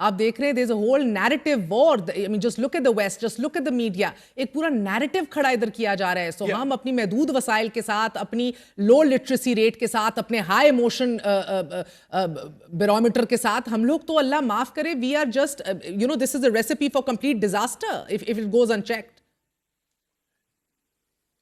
آپ دیکھ رہے ہیں there's a whole narrative war. I mean, just look at the West, just look at the media. ایک پورا نیریٹو کھڑا ادھر کیا جا رہا ہے. سو ہم اپنی محدود وسائل کے ساتھ, اپنی لو لٹریسی ریٹ کے ساتھ, اپنے ہائی ایموشن بیرومیٹر کے ساتھ, ہم لوگ تو اللہ معاف کرے, we are just, this is a recipe for complete disaster if it goes unchecked.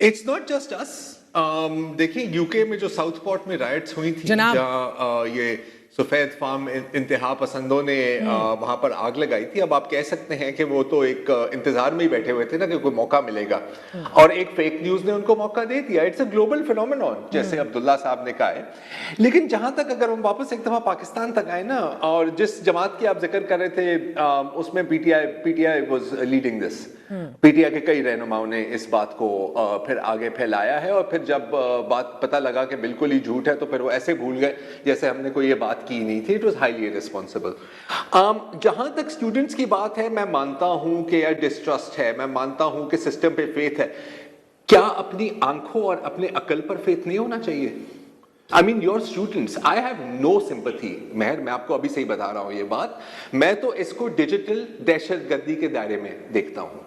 It's not just us. دیکھیں یو کے میں جو ساؤتھ پورٹ میں رائٹس ہوئی تھی, جہاں یہ سفید فام انتہا پسندوں نے وہاں پر آگ لگائی تھی. اب آپ کہہ سکتے ہیں کہ وہ تو ایک انتظار میں ہی بیٹھے ہوئے تھے نا کہ کوئی موقع ملے گا, اور ایک فیک نیوز نے ان کو موقع دے دیا. اٹس اے گلوبل فینومینون جیسے عبداللہ صاحب نے کہا ہے. لیکن جہاں تک اگر ہم واپس ایک دفعہ پاکستان تک آئے نا, اور جس جماعت کی آپ ذکر کر رہے تھے اس میں P T I was leading this. P T I کے کئی رہنماؤں نے اس بات کو پھر آگے پھیلایا ہے, اور پھر جب بات پتہ لگا کہ بالکل ہی جھوٹ ہے تو پھر وہ ایسے بھول گئے جیسے ہم نے کوئی یہ بات کی نہیں تھی. It was highly responsible. جہاں تک اسٹوڈنٹس کی بات ہے, میں مانتا ہوں کہ یار ڈسٹرسٹ ہے, میں مانتا ہوں کہ سسٹم پہ فیتھ ہے. کیا اپنی آنکھوں اور اپنے عقل پر فیتھ نہیں ہونا چاہیے؟ I mean your students, I have no sympathy. میں آپ کو ابھی سے ہی بتا رہا ہوں یہ بات. میں تو اس کو ڈیجیٹل دہشت گردی کے دائرے میں دیکھتا ہوں.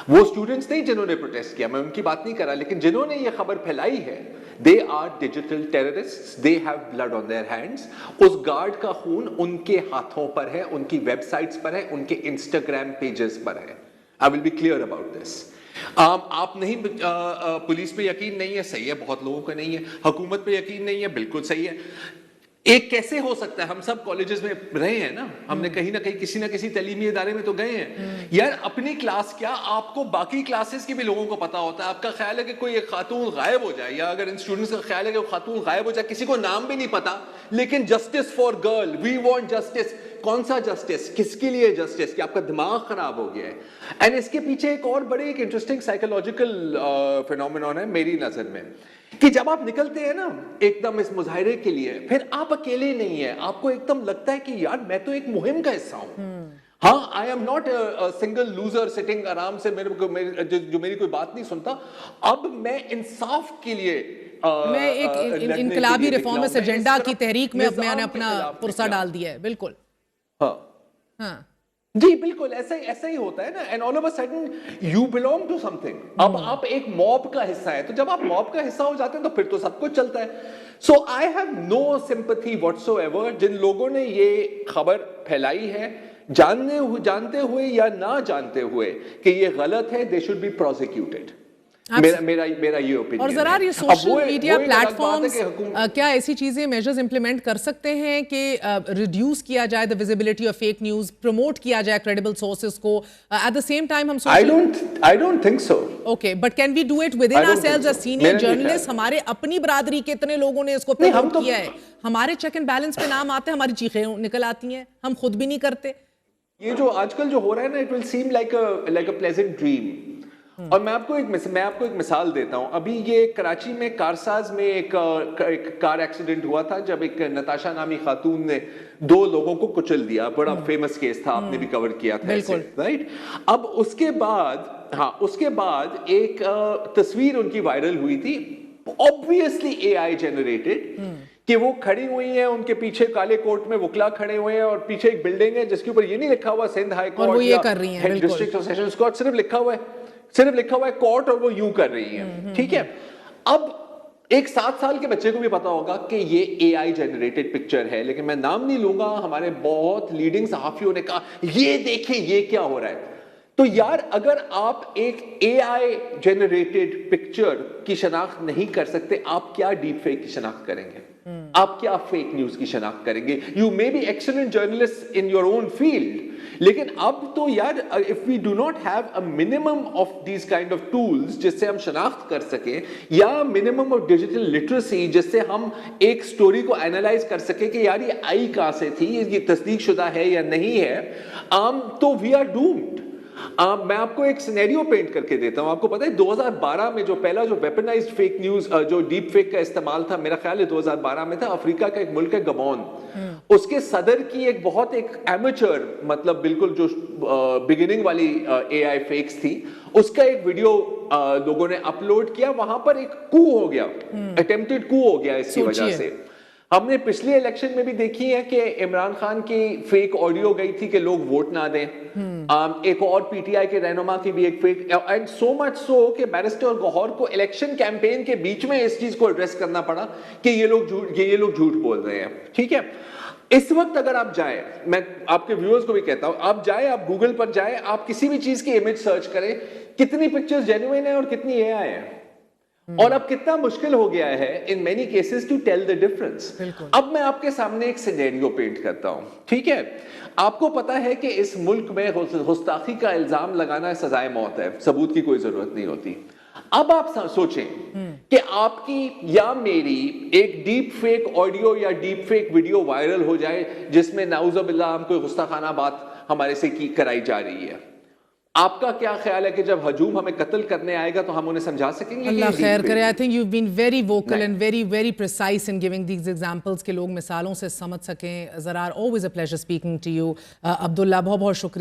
وہ اسٹوڈنٹس نہیں جنہوں نے پروٹیسٹ کیا, میں ان کی بات نہیں کر رہا, لیکن جنہوں نے یہ خبر پھیلائی ہے, they are digital terrorists, they have blood on their hands. اس گارڈ کا خون ان کے ہاتھوں پر ہے, ان کی ویب سائٹس پر ہے, ان کے انسٹاگرام پیجز پر ہے. I will be clear about this. آپ نہیں, پولیس پہ یقین نہیں ہے, صحیح ہے, بہت لوگوں کا نہیں ہے. حکومت پہ یقین نہیں ہے, بالکل صحیح ہے. ایک کیسے ہو سکتا ہے, ہم سب کالجز میں رہے ہیں نا, ہم نے کہیں نہ کہیں کسی نہ کسی تعلیمی ادارے میں تو گئے ہیں. یار اپنی کلاس کیا, آپ کو باقی کلاسز کے بھی لوگوں کو پتا ہوتا ہے. آپ کا خیال ہے کہ کوئی ایک خاتون غائب ہو جائے, یا اگر ان اسٹوڈنٹس کا خیال ہے کہ وہ خاتون غائب ہو جائے, کسی کو نام بھی نہیں پتا, لیکن justice for girl, we want justice. کون سا جسٹس, کس کے لیے جسٹس, کہ آپ کا دماغ خراب ہو گیا ہے. اینڈ اس کے پیچھے ایک اور بڑے ایک انٹرسٹنگ سائیکولوجیکل فینومینون ہے میری نظر میں, کہ جب آپ نکلتے ہیں نا ایک دم اس مظاہرے کے لیے, پھر آپ اکیلے نہیں ہیں, آپ کو ایک دم لگتا ہے کہ یار میں تو ایک مہم کا حصہ ہوں. ہاں, I am not a single loser sitting آرام سے جو میری کوئی بات نہیں سنتا. اب میں انصاف کے لیے, میں ایک انقلابی ریفارمسٹ ایجنڈا کی تحریک میں میں نے اپنا پرسہ ڈال دیا ہے. بالکل, ہاں جی بالکل ایسا ہی ہوتا ہے نا. And all of a sudden you belong to سم تھنگ. اب آپ ایک موب کا حصہ ہے, تو جب آپ موب کا حصہ ہو جاتے ہیں تو پھر تو سب کچھ چلتا ہے. So I have no sympathy whatsoever جن لوگوں نے یہ خبر پھیلائی ہے, جانتے ہوئے یا نہ جانتے ہوئے کہ یہ غلط ہے. They should be prosecuted. میرا یہ اوپینین. اور ذرا یہ سوشل میڈیا پلیٹ فارمز کیا ایسی چیزیں میجرز امپلیمنٹ کر سکتے ہیں کہ ریڈیوس کیا جائے the visibility of fake news, promote کیا جائے credible sources کو, at the same time ہم I don't think so. Okay, but can we do it within ourselves as senior journalists? ہمارے اپنی برادری کے اتنے لوگوں نے اس کو پروموٹ کیا ہے, ہمارے چیک اینڈ بیلنس پہ نام آتے ہیں, ہماری چیخیں نکل آتی ہیں, ہم خود بھی نہیں کرتے. یہ جو آج کل جو ہو رہا ہے نا, it will seem like a pleasant dream. اور میں آپ کو ایک مثال دیتا ہوں. ابھی یہ کراچی میں کارساز میں ایک کار ایکسیڈنٹ ہوا تھا, جب ایک نتاشا نامی خاتون نے 2 لوگوں کو کچل دیا. بڑا فیمس کیس تھا, آپ نے بھی کور کیا تھا ایسے, رائٹ. اب اس کے بعد ایک تصویر ان کی وائرل ہوئی تھی, obviously AI generated, کہ وہ کھڑی ہوئی ہیں, ان کے پیچھے کالے کوٹ میں وکلا کھڑے ہوئے ہیں, اور پیچھے ایک بلڈنگ ہے جس کے اوپر یہ نہیں لکھا ہوا سندھ ہائی کورٹ یا ڈسٹرکٹ آف سیشنز کورٹ, صرف لکھا ہوا ہے کورٹ, اور وہ یوں کر رہی ہیں. ٹھیک ہے. اب ایک 7 سال کے بچے کو بھی پتا ہوگا کہ یہ AI جنریٹڈ پکچر ہے, لیکن میں نام نہیں لوں گا, ہمارے بہت لیڈنگ صحافیوں نے کہا یہ دیکھیں یہ کیا ہو رہا ہے. تو یار اگر آپ ایک AI جنریٹڈ پکچر کی شناخت نہیں کر سکتے, آپ کیا ڈیپ فیک کی شناخت کریں گے؟ آپ کیا فیک نیوز کی شناخت کریں گے؟ You may be excellent journalist in your own field, لیکن اب تو یار if we do not have a minimum of these kind of tools جس سے ہم شناخت کر سکیں, یا minimum of digital literacy جس سے ہم ایک سٹوری کو اینالائز کر سکیں کہ یار یہ آئی کہاں سے تھی, یہ تصدیق شدہ ہے یا نہیں ہے, تو we are doomed. میں آپ کو ایک سینیریو پینٹ کر کے دیتا ہوں. آپ کو پتہ ہے 2012 میں جو پہلا جو ویپنائزڈ فیک نیوز, جو ڈیپ فیک کا استعمال تھا, میرا خیال ہے 2012 میں تھا. افریقہ کا ایک ملک ہے گبون, اس کے صدر کی ایک بہت ایک ایمیچر, مطلب بالکل جو بگننگ والی AI فیکس تھی, اس کا ایک ویڈیو لوگوں نے اپلوڈ کیا. وہاں پر ایک کو ہو گیا, اٹیمپٹڈ کو ہو گیا اس کی وجہ سے. ہم نے پچھلی الیکشن میں بھی دیکھی ہے کہ عمران خان کی فیک آڈیو گئی تھی کہ لوگ ووٹ نہ دیں. ایک اور پی ٹی آئی کے رہنما کی بھی ایک فیک, اینڈ سو مچ سو کہ بیرسٹر گوہر کو الیکشن کیمپین کے بیچ میں اس چیز کو ایڈریس کرنا پڑا کہ یہ لوگ جھوٹ بول رہے ہیں. ٹھیک ہے, اس وقت اگر آپ جائیں, میں آپ کے ویورز کو بھی کہتا ہوں, آپ جائیں, آپ گوگل پر جائیں, آپ کسی بھی چیز کی امیج سرچ کریں, کتنی پکچرز جینوئن ہیں اور کتنی اے آئی ہیں, اور اب کتنا مشکل ہو گیا ہے in many cases to tell the difference. اب میں آپ کے سامنے ایک سینیریو پینٹ کرتا ہوں. ٹھیک ہے, آپ کو پتا ہے کہ اس ملک میں گستاخی کا الزام لگانا سزائے موت ہے, ثبوت کی کوئی ضرورت نہیں ہوتی. اب آپ سوچیں کہ آپ کی یا میری ایک ڈیپ فیک آڈیو یا ڈیپ فیک ویڈیو وائرل ہو جائے جس میں نعوذ باللہ ہم کوئی گستاخانہ بات ہمارے سے کرائی جا رہی ہے. آپ کا کیا خیال ہے کہ جب ہجوم ہمیں قتل کرنے آئے گا تو ہم انہیں سمجھا سکیں گے؟ اللہ خیر کرے. I think you've been very vocal and very, very precise in giving these examples کہ لوگ مثالوں سے سمجھ سکیں. Zarar, always a pleasure speaking to you. عبداللہ, بہت بہت شکریہ.